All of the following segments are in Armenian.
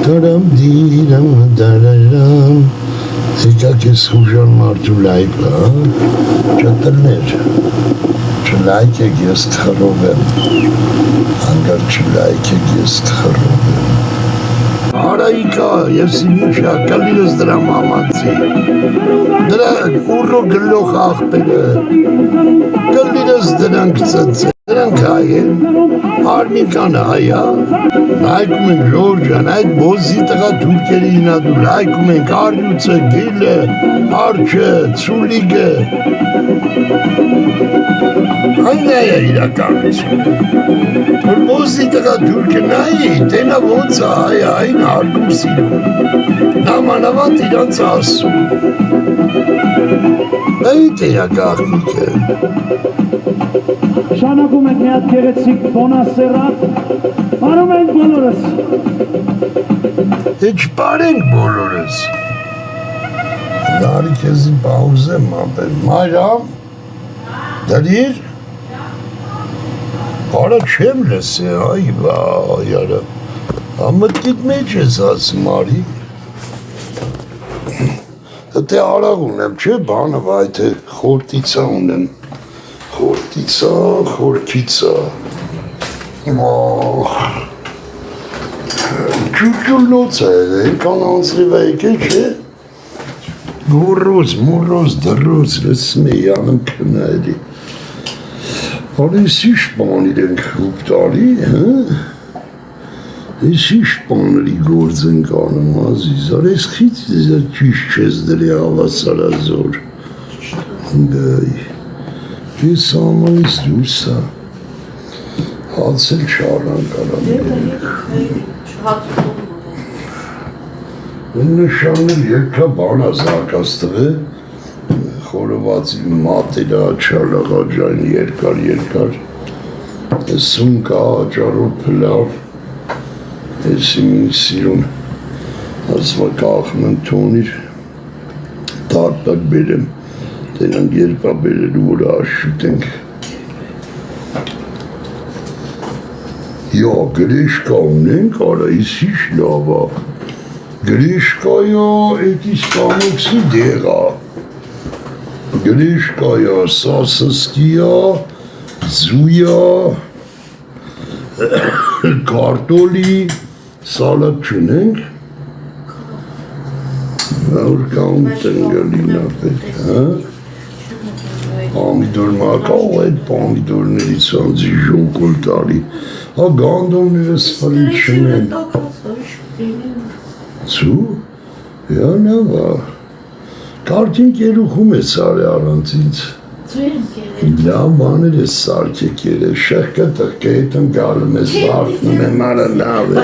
Karam diram dararam Eka kes xujan martu laiba Çatalner Çılayke gest xarobem Angar çılayke gest xarobem Arayika yesinişa kalires dra mamatsi Dra urro gıllox axpere Kalires dran ktsatse Dran kaye Armikan aya Լայքում են Ժորժան, այդ բոզի տղա թուրքերի ինադու, լայքում են կարյուծը, գիլը, արջը, ծուլիգը, այն է իրականություն, որ բոզի տղա թուրքը նայի, տենա ոնց է այն արգում սիրում, նամանավատ իրանց ասում, այդ է գաղտնիքը, Շանակում եք մի հատ գեղեցիկ բոնասերատ, Պարում ենք բոլորս։ Հեչ պարենք բոլորս։ Լարի կեզի բաղուզ եմ ապել, մայրամ, դրիր, արա չեմ լսե, այ վայարը, ամտկիտ մեջ ես ասում արի, թե արաղ ունեմ, չէ բանով այդ է խորտիցա ունեմ, խորքիցա, Ճուճուլնոց է, ենքան անցրիվ է եկել չէ, մուրոզ, դրոզ, լսմ է յանım կնայելի, արես իշ բանիր ենք հուպտալի, ես իշ բաների գործ ենք անում ազիզ, արես խիծ ճիշ չես դրի ավասարազոր, գայ, ես ամանից դուսա, Հացել չարան կարան երեք։ Նշանել երկա բանա զարկաստղ է, խորովածի մատելա չալաղաջայն երկար, սուն կա աճարով պլավ, եսի մինչ սիրուն, ասվա կաղմ են թոնիր, տարտակ բերեմ, տենանք երպա բերելու որ աշուտ ենք, Ja, Grishka ունենք, արա իսիշ լավա, Գրիշկայա էտիս կամոքսի դեղա, Գրիշկայա սասսկիա, զույա, կարտոլի, սալատ չունենք, որ կան տնգալինա պետք, Պամիդոր մակավ այդ պամիդորներից անձի ժոկոլ տարի, Հա գանդոնները սպալի չնեն, Ծու, յանավա, կարտին կերուխում է սարի առանց ինձ, Լավ բաներ է սարքեք երը, շեղկը տղկե հետն գալում ես վարդնում է մարը լավ է,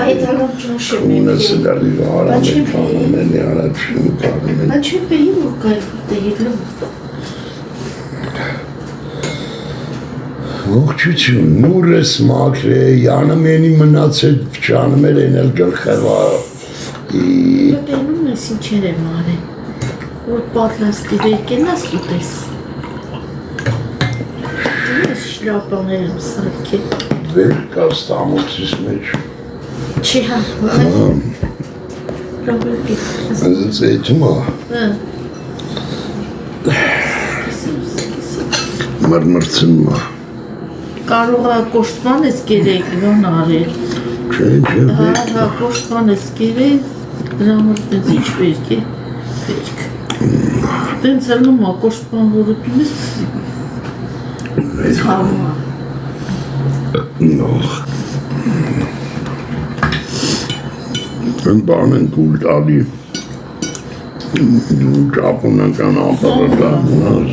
ունես է դարի վարան է կանում է, լիարատ շում կանում է, Ողջություն, նուր ես մաքր է, յանım ენი մնացել փչանում էր են էլ գլխևա Տենում ես ինչեր եմ արել, որ պատլաստի վերկենաս ուտես Ես շլապաներ եմ սարքել Վեր կաս տամոքսիս մեջ Չի հա, Անձից էյթում ա Մրմրցնում ա Կարող է կոշտման ես կերեք, նոն արել Հա, կոշտման ես կերեք, դրամոր տենց ինչ վերք է, վերք Տենց ելնում ա կոշտման որոտում ես Ցավում ա Նող Են բան են կուլ տալի Ճապոնական ապարատան,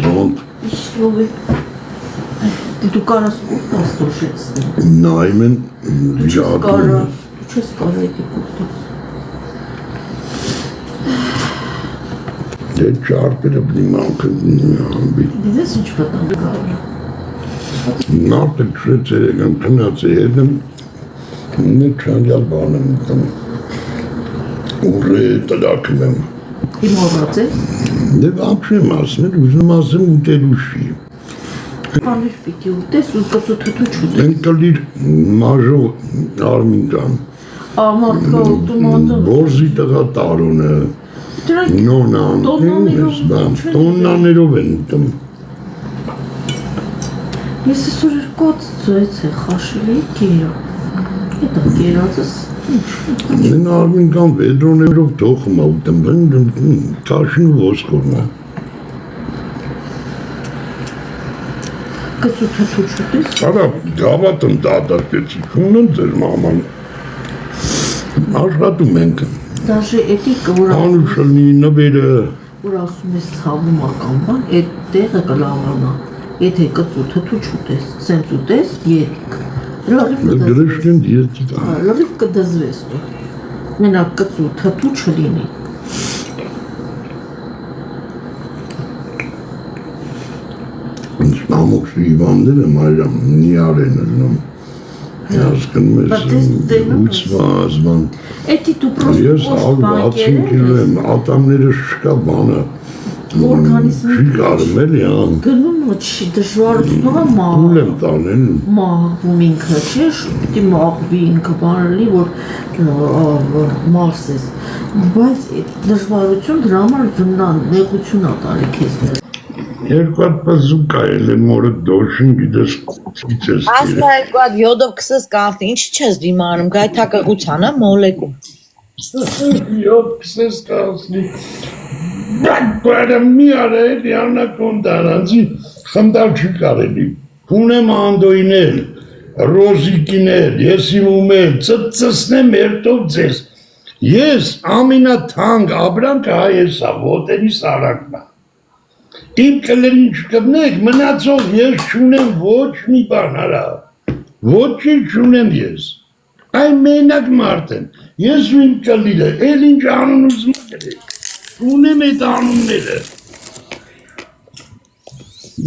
զոնդ Իշլով է Դու կարաս կուտաս դոշեցնի Նայմ են Չես կարա եկի կուտաս Դե ճարպերը բնիմանքը նամբի Դիզես ինչ պատան կարա Նապը չրեցեր եկան կնած է հետում Նե չանյալ բան եմ ուտում Ուռը տլակում եմ Իմ ողած է Դե ապշ եմ ասնել, ուզում ասեմ ուտելու շի Պանիր պիտի ուտես ու կծու թութու չուտես Են կլիր մաժող արմին կան Ամարտկա օտոմատը։ Բորզի տղա տարունը, նոնան, տոննաներով են ուտում։ Ես այսօր կոց ծոյց է խաշելի կերա։ Հետո կերածս Մեն արմին կամ վեդրոներով թողում ուտում, կաշին ոսկորն է։ կծութը թուչուտես։ Արա, գավատն դատարկեցի, քունն ձեր մաման։ Աշխատում ենք։ Դաժե էտի Անուշլնի նվերը։ որ ասում ես ցավում ական բան, այդ տեղը կլավանա։ Եթե կծութը թուչուտես, սենց ուտես, ետիկ։ Գրեշքեն դիետիկ։ Լրիվ կդզվես դու։ Մենակ կծութը թու չլինի։ Ինչ նամոքսի իվանները մայրամ նիար են ըլնում։ Հասկնում ես, ուծվազման։ Էտի դու պրոստ Ես 160 կիլո եմ, ատամները շկա բանը։ Օրգանիզմի Չի կարում էլի, ան։ գնում չի դժվարությունով Ուլ եմ տանեն։ մաղվում ինքը, չէ, պիտի մաղվի ինքը, բանալի, որ մարսես, բայց այդ դժվարություն դրա համար նեղություն ա տալի քեզ դեր։ Երկու հատ պզուկա էլ եմ որը դոշին գիտես կիցես Ասնա երկու հատ յոդով քսես կաղթի, ինչի չես դիմանում, գայթակղությանը մոլեկում։ Յոդ կսես կասնի Բակբարը մի արել յանակոնդան անձի խնդալ չի կարելի Հունեմ անդոյնել, ռոզիկինել, ես իմում էլ, ծծսնեմ երտով ձեզ Ես ամինաթանկ աբրանք հայեսա, ոտերի սարանքնա Իմ կլերին չկվնեք, մնացող ես չունեմ ոչ մի բան արա, ոչի չունեմ ես, այ մենակ մարդ եմ, ես ու իմ կլիրը, էլ ինչ անուն ուզում կրեք, ունեմ այդ անունները,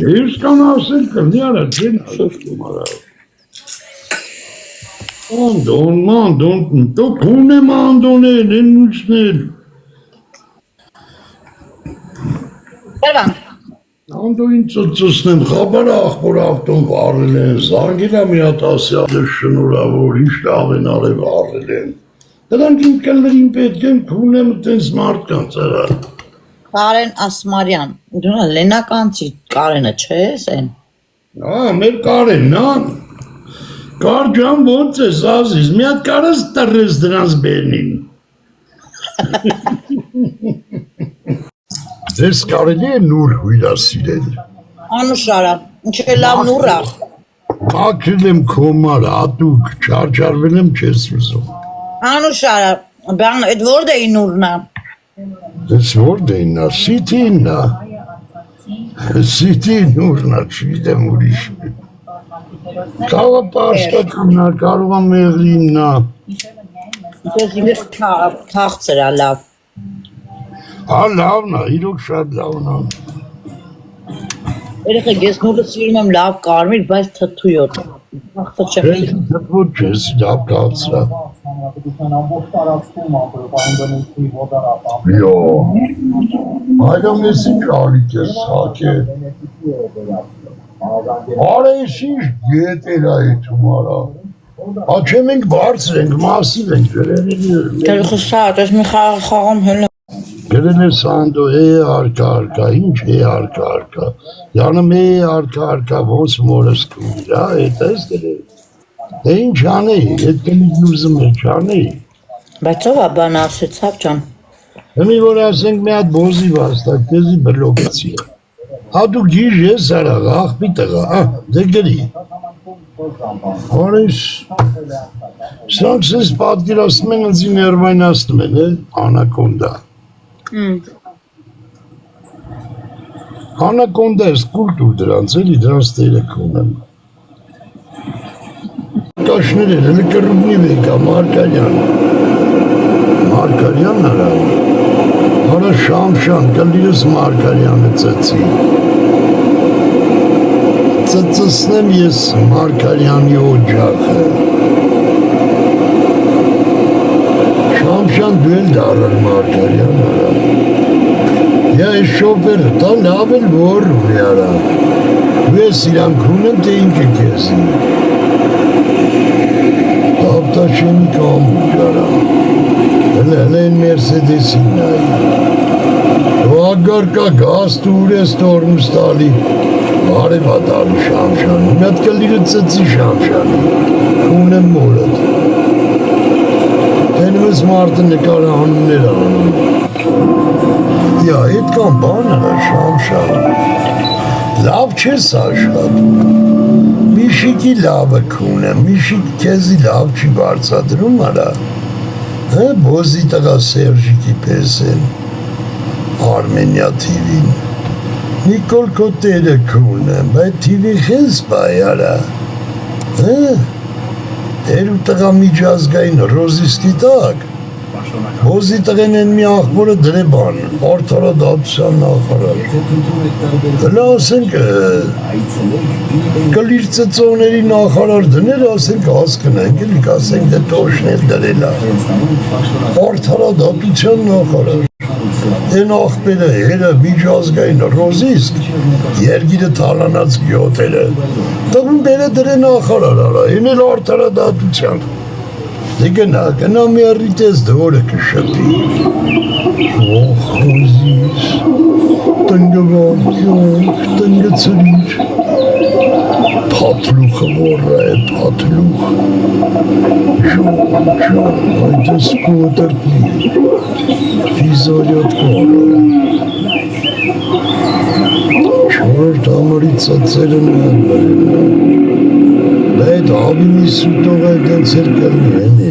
ես կան ասել կլնի արա, չեն ասում արա, անդոն, դոք ունեմ անդոնել, են ուչնել, Երվանք, Անդոյին ծծսնեմ, խաբարը աղբոր ավտոն վարել են, զանգելա մի հատ ասյալը շնորավոր, ինչ տաղեն արև վարել են։ Դրանք իմ կլերին պետք են քունեմ տենց մարդկանց արա։ Կարեն Ասմարյան, դու լենականցի Կարենը չես են։ Մեր կարեն, կար ջան ոնց ես ազիզ, մի հատ կարս տրես դրանց բերնին։ Ձեզ կարելի է նուր հույրասիրել։ Անուշարա, ինչ է լավ նուրա։ Ակրել եմ քոմար, ատուկ, չարջարվել եմ չես վզում։ Անուշարա, բան, այդ որդ էի նուրնա։ Ես որդ էինա, սիթիննա, սիթի նուրնա, չգիտեմ ուրիշ։ Կավա պաշտակնա, կարող եմ մեղրիննա։ Ես իմ թաղցրա լավ։ Հա լավնա, իրոք շատ լավնա։ Երեխեք, ես նուրը սիրում եմ լավ կարմիր, բայց թթույոտ։ Աղթը չեմ սիրում։ Թթվոտ չես, լավ կացրա։ Յո, այդամ ես ինչ ալիք ես սակ է։ Արա ես ինչ գետ էր այդում արա։ Աչեմ ենք բարձր ենք, մասիվ ենք գրել։ Երեխը սատ, ես մի խաղամ հելը։ Գրել ես անդո արկա, ինչ արկա, յանը արկա, ոնց մորս կուրա, էտ ես գրել։ Դե ինչ անեի, էտ կնիգն ուզում է չանեի։ Բայց ով աբան ասեցավ ճան։ Հմի որ ասենք մի հատ բոզի վաստակ, տեզի բլոգացի է։ Հա դու գիժ ես արաղ, աղպի տղա, դե գրի։ Արես, սրանք սենց պատկերացնում են ընձի ներվայնացնում են, անակոնդա։ Անակոնդա ես կուլտուր դրանց, էլի դրանց տերեք ունեմ։ Կաշներ են, հլը կրուբնի վեկա, Մարկարյան արա, արա շամշան, կլիրս Մարկարյանը ծծի։ Ծծսնեմ ես Մարկարյանի օջախը։ Շամշան դու էլ դարար Մարկարյան արա։ Յա ես շոպերը, տա լավ էլ որ ունի արա։ Դու ես իրանք ունեմ, թե ինքը կեզի։ Հաշանի կամ գարա։ Հələ Mercedes-in նայ։ Ագարկա գազ դուր է ստորնուս տալի։ Բարև ատալի շամշանի, մի հատ կլիրը ծծի շամշանի, ունեմ մորդ։ Տենվս մարդը նկար անուններ անում։ Յա, էդ կան բաները շամշան։ Լավ չես աշխատ։ Միշիկի լավը կունեմ, միշիկ կեզի լավ չի բարձադրում արա։ Բոզի տղա Սերժիկի պես են, Արմենիա TV-ին։ Նիկոլ կոտերը կունեմ, բայց TV-ի խենց բայ արա։ Հերու տղա միջազգային ռոզիսկի տակ, Բոզի տղեն են մի աղբորը դրեբան, արդարադատության նախարար։ Հլա ասենք կլիր ծծողների նախարար դներ, ասենք հասկնենք, էլի կասենք դե տոշնել դրելա։ Արդարադատության նախարար։ Են աղբերը հերը միջազգային ռոզիսկ, երգիրը թալանած գյոտերը, տղուն բերը դրե նախարար արա, են էլ արդարադատության։ Դե գնա մի առիտ ես դորը կշպի։ Խոզիս, տնգվարդյոնք, տնգծրիչ, պատլուխը որը է, պատլուխ, ժոն, այդ ես կոտրպի, ֆիզորյոտ կորը, չորդ ամարի ծծերը նարվարելը, Այդ ավիմի սուտող այդ դենցեր կլնեն է։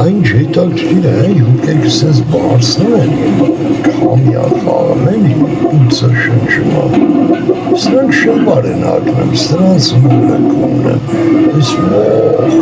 Այն չետակչիր է, յուկեք սենց բարսնում են, կամյա խաղում են, ուցը շնչմա։ Սրանք շնբար են ակնեմ, սրանց մուրը կունեմ, ես ող։